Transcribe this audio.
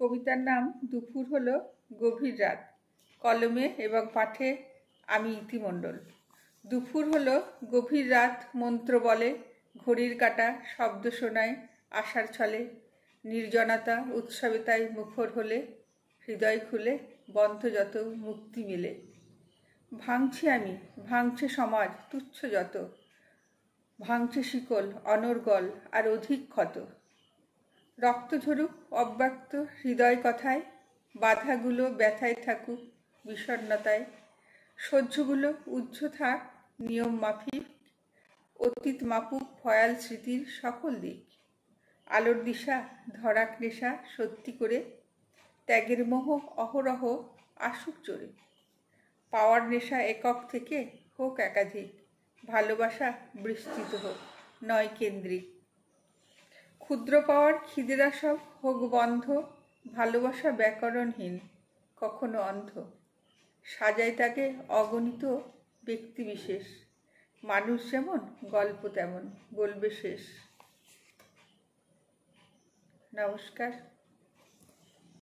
কবিতার নাম দুপুর হলো গভীর রাত। কলমে এবং পাঠে আমি ইতি মণ্ডল। দুপুর হলো গভীর রাত, মন্ত্র বলে, ঘড়ির কাঁটা শব্দ শোনায় আশার ছলে। নির্জনতা উৎসবে তাই মুখর হলে, হৃদয় খুলে বন্ধ যত মুক্তি মিলে। ভাঙছি আমি, ভাঙছে সমাজ তুচ্ছ যত, ভাঙছে শিকল অনর্গল আর অধিক ক্ষত। রক্ত ঝরুক অব্যক্ত হৃদয় কথায়, বাধাগুলো ব্যথায় থাকুক বিষণ্ণতায়। সহ্যগুলো উজ্জ থাক নিয়ম মাফিক, অতীত মাপুক ভয়াল স্মৃতির সকল দিক। আলোর দিশা ধরাক নেশা সত্যি করে, ত্যাগের মোহ অহরহ আসুক চড়ে। পাওয়ার নেশা একক থেকে হোক একাধিক, ভালোবাসা বিস্তৃত হোক নয় কেন্দ্রিক। ক্ষুদ্র পাওয়ার খিদেরা সব হোক বন্ধ, ভালোবাসা ব্যাকরণহীন কখনো অন্ধ। সাজায় তাকে অগণিত ব্যক্তিবিশেষ, মানুষ যেমন গল্প তেমন বলবে শেষ। নমস্কার।